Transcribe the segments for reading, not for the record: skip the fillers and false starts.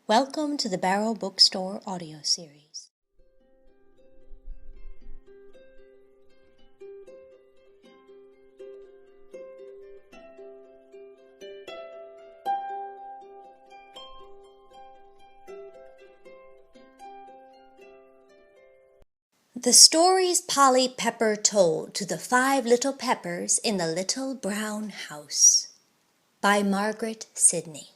Welcome to the Barrow Bookstore audio series. The Stories Polly Pepper Told to the 5 Little Peppers in the Little Brown House by Margaret Sidney.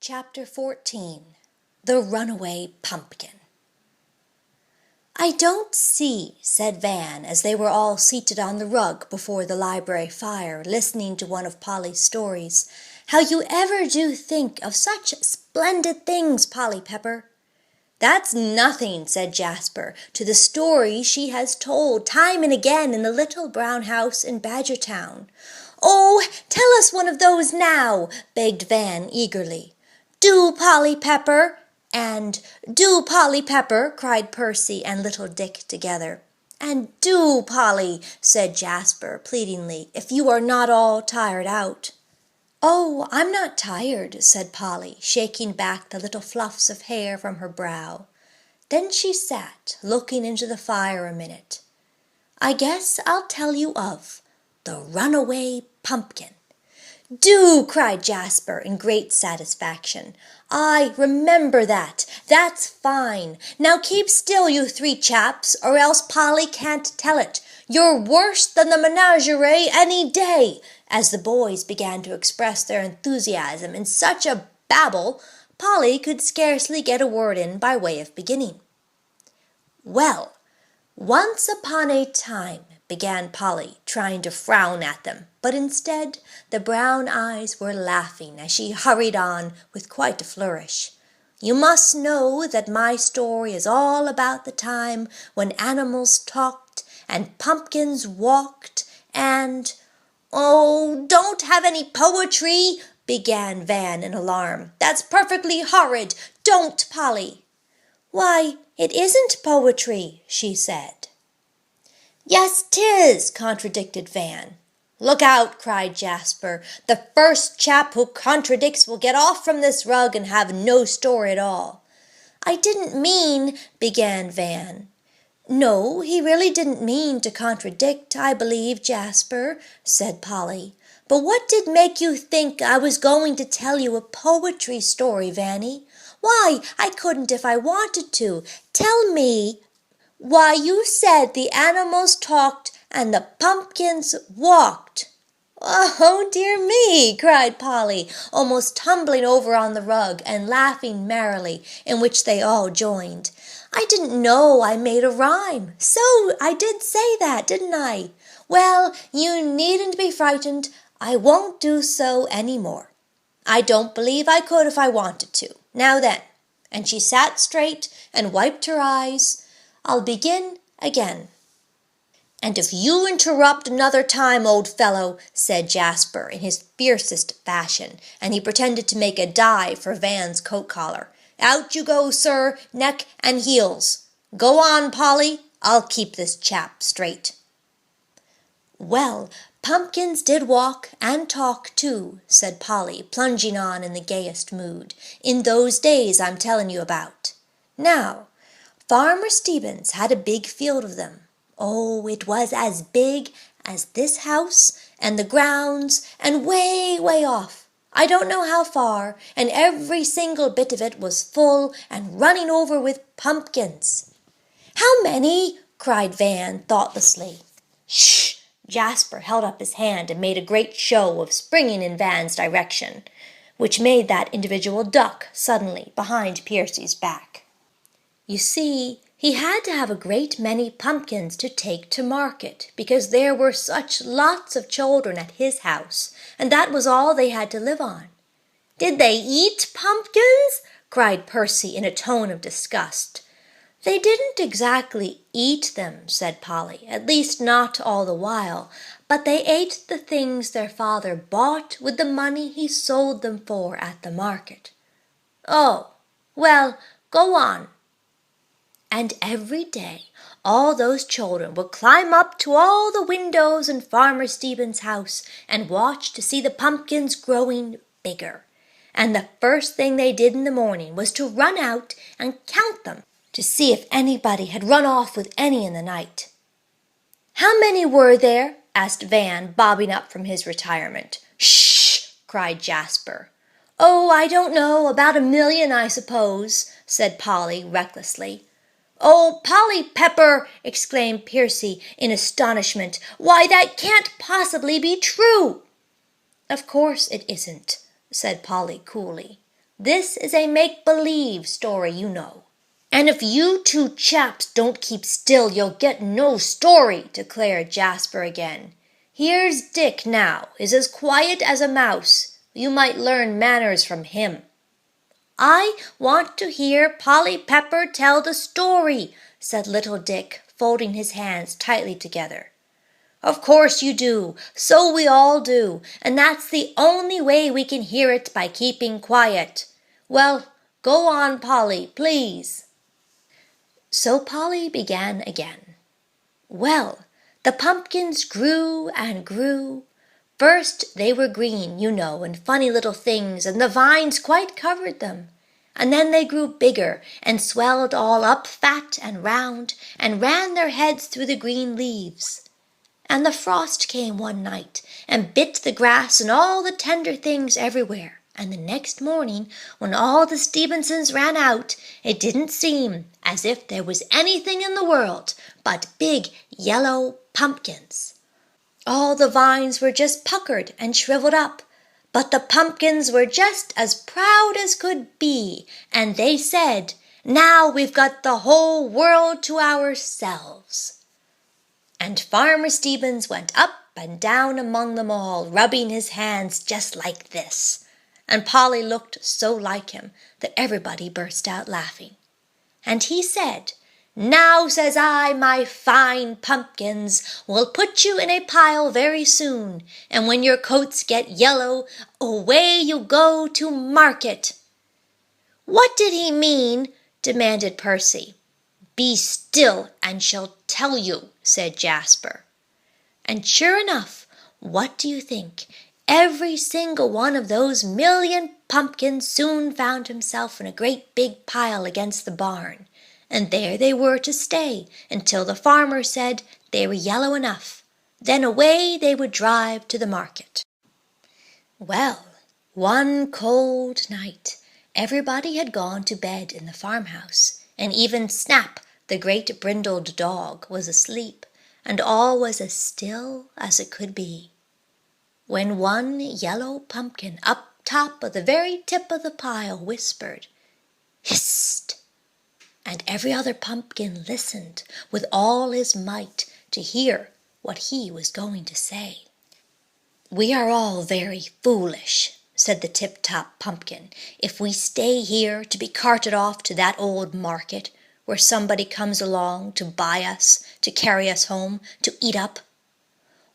Chapter 14. The Runaway Pumpkin. "I don't see," said Van, as they were all seated on the rug before the library fire, listening to one of Polly's stories, "how you ever do think of such splendid things, Polly Pepper." "That's nothing," said Jasper, "to the story she has told time and again in the little brown house in Badgertown." "Oh, tell us one of those now," begged Van eagerly. "Do, Polly Pepper!" and "Do, Polly Pepper!" cried Percy and little Dick together. "And do, Polly," said Jasper pleadingly, "if you are not all tired out." "Oh, I'm not tired," said Polly, shaking back the little fluffs of hair from her brow. Then she sat, looking into the fire a minute. "I guess I'll tell you of the Runaway Pumpkin." "Do!" cried Jasper in great satisfaction. "I remember that. That's fine. Now keep still, you 3 chaps, or else Polly can't tell it. You're worse than the menagerie any day," as the boys began to express their enthusiasm in such a babble, Polly could scarcely get a word in by way of beginning. "Well, once upon a time," began Polly, trying to frown at them, but instead the brown eyes were laughing as she hurried on with quite a flourish. "You must know that my story is all about the time when animals talked and pumpkins walked and—" "Oh, don't have any poetry," began Van in alarm. "That's perfectly horrid. Don't, Polly." "Why, it isn't poetry," she said. "Yes, 'tis," contradicted Van. "Look out," cried Jasper. "The first chap who contradicts will get off from this rug and have no story at all." "I didn't mean—" began Van. "No, he really didn't mean to contradict, I believe, Jasper," said Polly. "But what did make you think I was going to tell you a poetry story, Vanny? Why, I couldn't if I wanted to. Tell me." "Why, you said the animals talked and the pumpkins walked." "Oh, dear me!" cried Polly, almost tumbling over on the rug and laughing merrily, in which they all joined. "I didn't know I made a rhyme. So I did say that, didn't I? Well, you needn't be frightened. I won't do so any more. I don't believe I could if I wanted to. Now then," and she sat straight and wiped her eyes, "I'll begin again." "And if you interrupt another time, old fellow," said Jasper in his fiercest fashion, and he pretended to make a dive for Van's coat collar. "Out you go, sir, neck and heels. Go on, Polly. I'll keep this chap straight." "Well, pumpkins did walk and talk too," said Polly, plunging on in the gayest mood, "in those days I'm telling you about. Now, Farmer Stevens had a big field of them. Oh, it was as big as this house and the grounds and way, way off. I don't know how far, and every single bit of it was full and running over with pumpkins." "How many?" cried Van thoughtlessly. "Shh!" Jasper held up his hand and made a great show of springing in Van's direction, which made that individual duck suddenly behind Percy's back. You see, he had to have a great many pumpkins to take to market, because there were such lots of children at his house, and that was all they had to live on. "Did they eat pumpkins?" cried Percy in a tone of disgust. "They didn't exactly eat them," said Polly, "at least not all the while, but they ate the things their father bought with the money he sold them for at the market." "Oh, well, go on." And every day all those children would climb up to all the windows in Farmer Stephen's house and watch to see the pumpkins growing bigger. And the first thing they did in the morning was to run out and count them to see if anybody had run off with any in the night. "How many were there?" asked Van, bobbing up from his retirement. "Shh!" cried Jasper. "Oh, I don't know, about 1,000,000, I suppose," said Polly recklessly. "Oh, Polly Pepper!" exclaimed Percy in astonishment. "Why, that can't possibly be true!" "Of course it isn't," said Polly coolly. "This is a make-believe story, you know." "And if you two chaps don't keep still, you'll get no story," declared Jasper again. "Here's Dick, now, is as quiet as a mouse. You might learn manners from him." "I want to hear Polly Pepper tell the story," said little Dick, folding his hands tightly together. "Of course you do, so we all do, and that's the only way we can hear it, by keeping quiet. Well, go on, Polly, please." So Polly began again. "Well, the pumpkins grew and grew. First they were green, you know, and funny little things, and the vines quite covered them. And then they grew bigger and swelled all up fat and round, and ran their heads through the green leaves. And the frost came one night and bit the grass and all the tender things everywhere. And the next morning, when all the Stevensons ran out, it didn't seem as if there was anything in the world but big yellow pumpkins. All the vines were just puckered and shriveled up, but the pumpkins were just as proud as could be, and they said, 'Now we've got the whole world to ourselves.' And Farmer Stevens went up and down among them all, rubbing his hands just like this. And Polly looked so like him that everybody burst out laughing. And he said, 'Now, says I, my fine pumpkins, we'll put you in a pile very soon, and when your coats get yellow, away you go to market.'" "What did he mean?" demanded Percy. "Be still, and she'll tell you," said Jasper. And sure enough, what do you think? Every single one of those 1,000,000 pumpkins soon found himself in a great big pile against the barn, and there they were to stay until the farmer said they were yellow enough. Then away they would drive to the market. Well, one cold night, everybody had gone to bed in the farmhouse, and even Snap, the great brindled dog, was asleep, and all was as still as it could be, when one yellow pumpkin up top of the very tip of the pile whispered, "Hist!" And every other pumpkin listened with all his might to hear what he was going to say. "We are all very foolish," said the tip-top pumpkin, "if we stay here to be carted off to that old market, where somebody comes along to buy us, to carry us home, to eat up."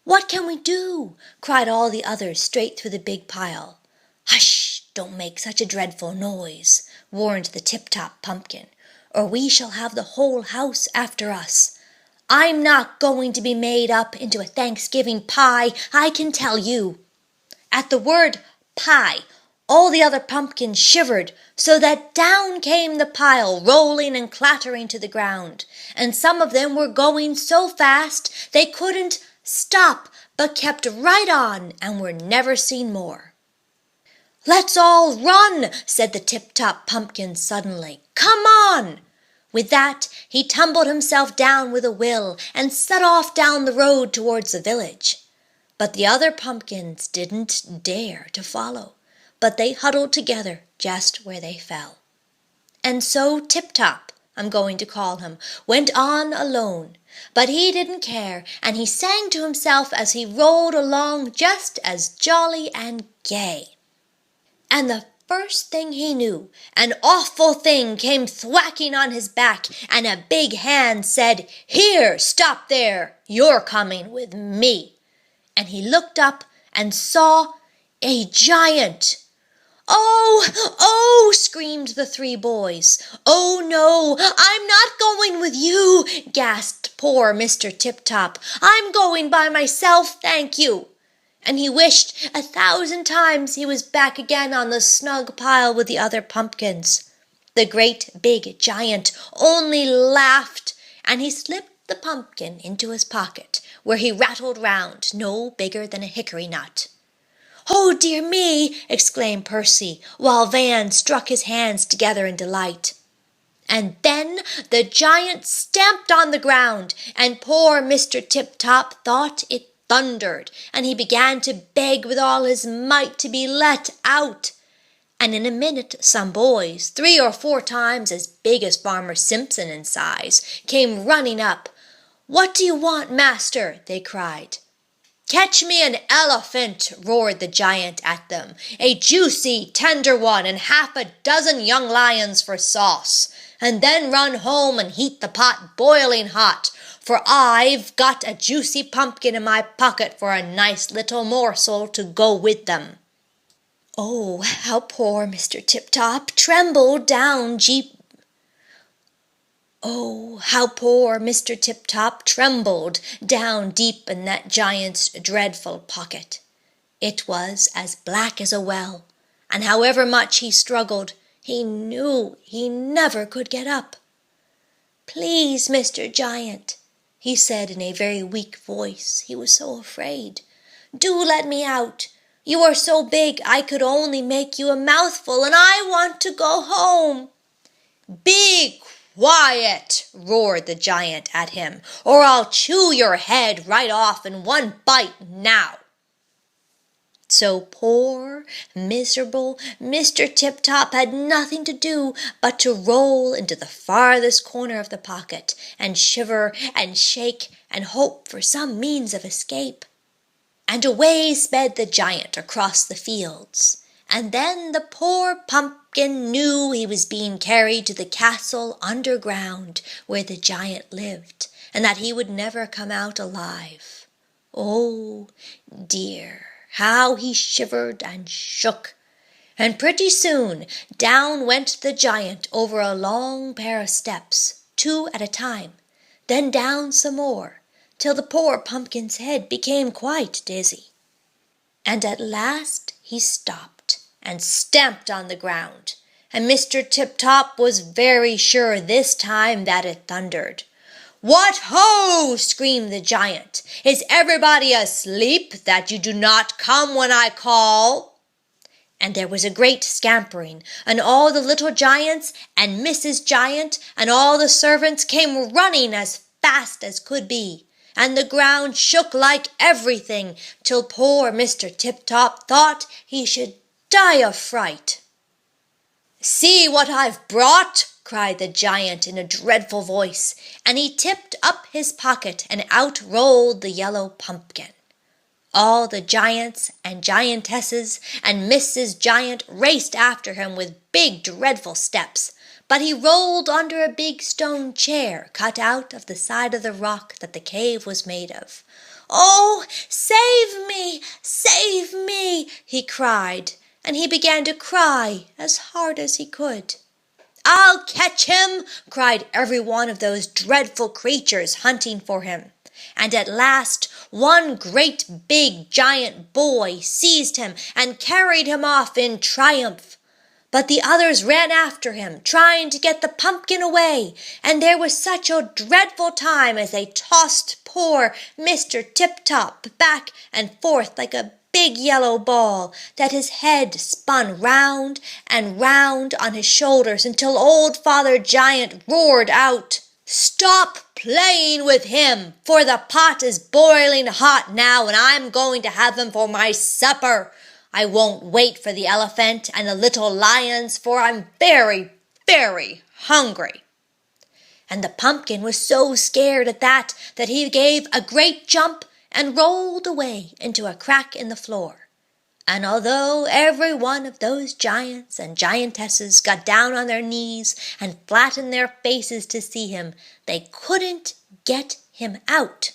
"What can we do?" cried all the others straight through the big pile. "Hush! Don't make such a dreadful noise," warned the tip-top pumpkin, "or we shall have the whole house after us. I'm not going to be made up into a Thanksgiving pie, I can tell you." At the word pie, all the other pumpkins shivered, so that down came the pile, rolling and clattering to the ground, and some of them were going so fast they couldn't stop, but kept right on and were never seen more. "Let's all run," said the tip-top pumpkin suddenly. "Come on!" With that, he tumbled himself down with a will and set off down the road towards the village. But the other pumpkins didn't dare to follow, but they huddled together just where they fell. And so Tip-Top, I'm going to call him, went on alone, but he didn't care, and he sang to himself as he rolled along just as jolly and gay. And the first thing he knew, an awful thing came thwacking on his back, and a big hand said, "Here, stop there, you're coming with me." And he looked up and saw a giant. "Oh, oh!" screamed the three boys. "Oh, no, I'm not going with you," gasped poor Mr. Tip-Top. "I'm going by myself, thank you." And he wished 1,000 times he was back again on the snug pile with the other pumpkins. The great big giant only laughed, and he slipped the pumpkin into his pocket, where he rattled round, no bigger than a hickory nut. "Oh, dear me!" exclaimed Percy, while Van struck his hands together in delight. And then the giant stamped on the ground, and poor Mr. Tip-Top thought it thundered, and he began to beg with all his might to be let out. And in a minute some boys, 3 or 4 times as big as Farmer Simpson in size, came running up. "What do you want, master?" they cried. "Catch me an elephant," roared the giant at them, "a juicy, tender one, and 6 young lions for sauce. And then run home and heat the pot boiling hot, for I've got a juicy pumpkin in my pocket for a nice little morsel to go with them." Oh, how poor Mr. Tip-Top trembled down Oh, how poor Mr. Tip-Top trembled down deep in that giant's dreadful pocket. It was as black as a well, and however much he struggled, he knew he never could get up. "Please, Mr. Giant," he said in a very weak voice, he was so afraid, "do let me out. You are so big I could only make you a mouthful, and I want to go home." "Be quiet!" roared the giant at him, "or I'll chew your head right off in one bite now." So poor, miserable Mr. Tip-Top had nothing to do but to roll into the farthest corner of the pocket, and shiver and shake and hope for some means of escape. And away sped the giant across the fields, and then the poor pumpkin knew he was being carried to the castle underground where the giant lived, and that he would never come out alive. Oh, dear, how he shivered and shook! And pretty soon down went the giant over a long pair of steps, 2 at a time, then down some more, till the poor pumpkin's head became quite dizzy. And at last he stopped and stamped on the ground, and Mr. Tip-Top was very sure this time that it thundered. "What ho!" screamed the giant. "Is everybody asleep, that you do not come when I call?" And there was a great scampering, and all the little giants and Mrs. Giant and all the servants came running as fast as could be, and the ground shook like everything, till poor Mr. Tip-Top thought he should die of fright. "See what I've brought!" cried the giant in a dreadful voice, and he tipped up his pocket, and out rolled the yellow pumpkin. All the giants and giantesses and Mrs. Giant raced after him with big dreadful steps, but he rolled under a big stone chair cut out of the side of the rock that the cave was made of. "Oh, save me, save me!" he cried, and he began to cry as hard as he could. "I'll catch him!" cried every one of those dreadful creatures hunting for him. And at last one great big giant boy seized him and carried him off in triumph. But the others ran after him, trying to get the pumpkin away, and there was such a dreadful time as they tossed poor Mr. Tip-Top back and forth like a big yellow ball, that his head spun round and round on his shoulders until old Father Giant roared out, "Stop playing with him, for the pot is boiling hot now, and I'm going to have him for my supper. I won't wait for the elephant and the little lions, for I'm very, very hungry." And the pumpkin was so scared at that he gave a great jump and rolled away into a crack in the floor. And although every one of those giants and giantesses got down on their knees and flattened their faces to see him, they couldn't get him out.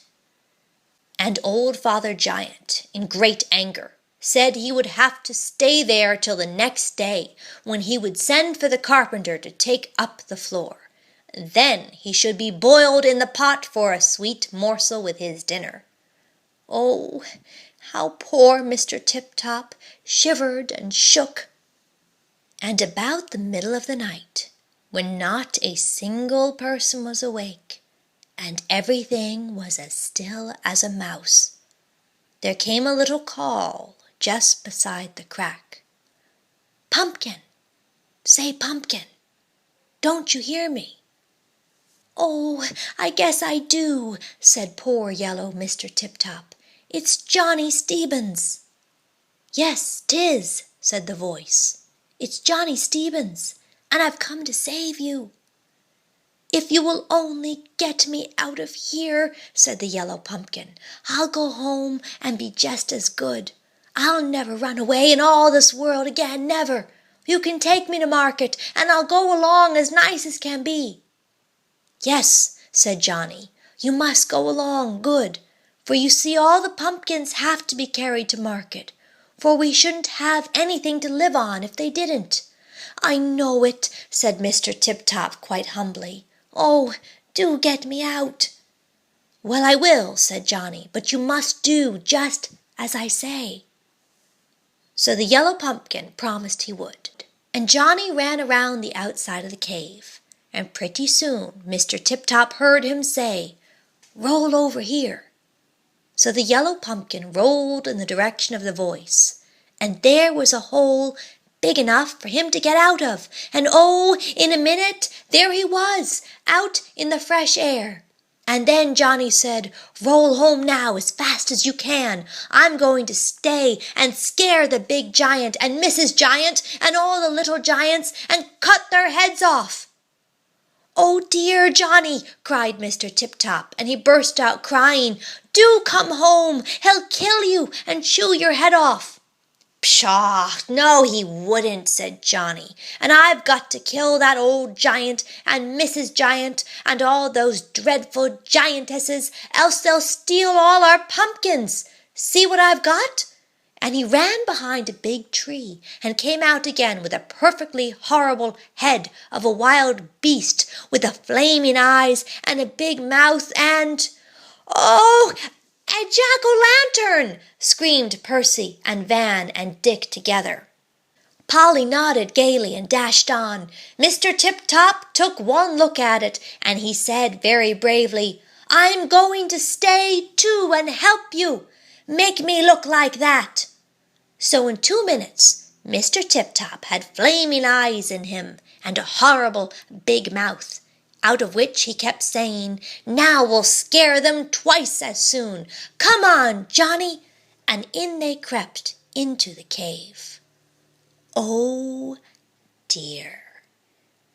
And old Father Giant, in great anger, said he would have to stay there till the next day, when he would send for the carpenter to take up the floor. Then he should be boiled in the pot for a sweet morsel with his dinner. Oh, how poor Mr. Tip-Top shivered and shook! And about the middle of the night, when not a single person was awake, and everything was as still as a mouse, there came a little call just beside the crack. "Pumpkin! Say, Pumpkin! Don't you hear me?" "Oh, I guess I do," said poor yellow Mr. Tip-Top. "It's Johnny Stebbins." "Yes, 'tis," said the voice. "It's Johnny Stebbins, and I've come to save you." "If you will only get me out of here," said the yellow pumpkin, "I'll go home and be just as good. I'll never run away in all this world again, never. You can take me to market, and I'll go along as nice as can be." "Yes," said Johnny, "you must go along good, for you see all the pumpkins have to be carried to market, for we shouldn't have anything to live on if they didn't." "I know it," said Mr. Tip-Top quite humbly. "Oh, do get me out." "Well, I will," said Johnny, "but you must do just as I say." So the yellow pumpkin promised he would, and Johnny ran around the outside of the cave, and pretty soon Mr. Tip-Top heard him say, "Roll over here." So the yellow pumpkin rolled in the direction of the voice, and there was a hole big enough for him to get out of, and oh, in a minute there he was, out in the fresh air. And then Johnny said, "Roll home now as fast as you can. I'm going to stay and scare the big giant and Mrs. Giant and all the little giants and cut their heads off." "Oh dear, Johnny," cried Mr. Tip-Top, and he burst out crying, "Do come home. He'll kill you and chew your head off." "Pshaw, no he wouldn't," said Johnny, "and I've got to kill that old giant and Mrs. Giant and all those dreadful giantesses, else they'll steal all our pumpkins. See what I've got?" And he ran behind a big tree and came out again with a perfectly horrible head of a wild beast with the flaming eyes and a big mouth and— "Oh, a jack-o'-lantern!" screamed Percy and Van and Dick together. Polly nodded gaily and dashed on. Mr. Tip-Top took one look at it, and he said very bravely, "I'm going to stay too and help you. Make me look like that." So in 2 minutes Mr. Tip-Top had flaming eyes in him and a horrible big mouth, out of which he kept saying, "Now we'll scare them twice as soon. Come on, Johnny." And in they crept into the cave. Oh dear,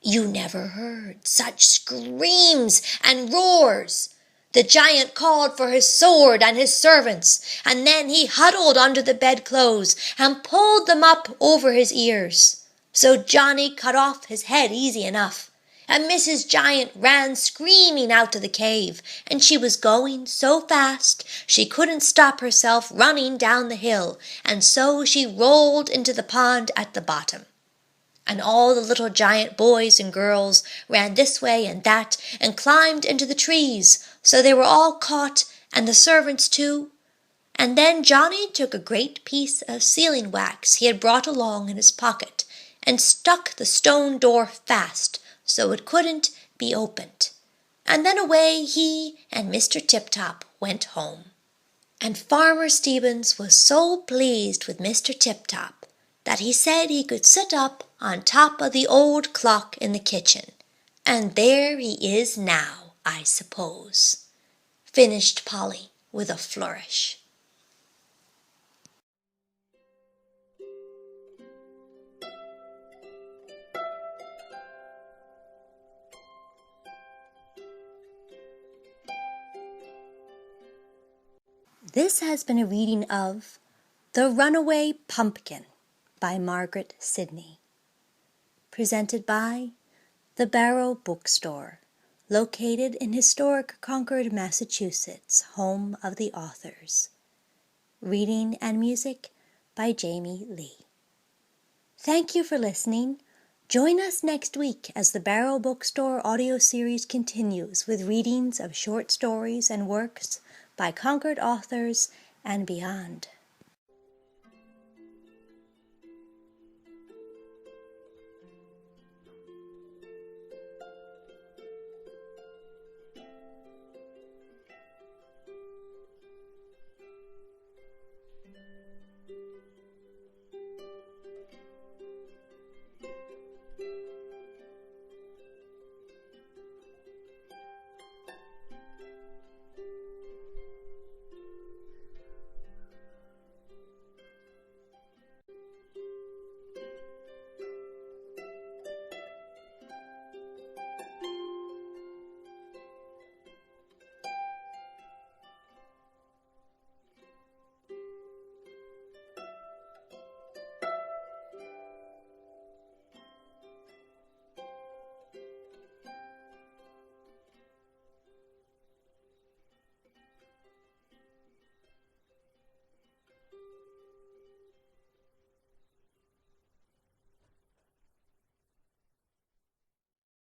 you never heard such screams and roars. The giant called for his sword and his servants, and then he huddled under the bedclothes and pulled them up over his ears. So Johnny cut off his head easy enough, and Mrs. Giant ran screaming out of the cave, and she was going so fast she couldn't stop herself running down the hill, and so she rolled into the pond at the bottom. And all the little giant boys and girls ran this way and that and climbed into the trees, so they were all caught, and the servants too. And then Johnny took a great piece of sealing wax he had brought along in his pocket and stuck the stone door fast, so it couldn't be opened. And then away he and Mr. Tip-Top went home. And Farmer Stebbins was so pleased with Mr. Tip-Top that he said he could sit up on top of the old clock in the kitchen. And there he is now, I suppose, finished Polly with a flourish. This has been a reading of The Runaway Pumpkin by Margaret Sidney, presented by the Barrow Bookstore, located in historic Concord, Massachusetts, home of the authors. Reading and music by Jamie Lee. Thank you for listening. Join us next week as the Barrow Bookstore audio series continues with readings of short stories and works by Concord authors and beyond.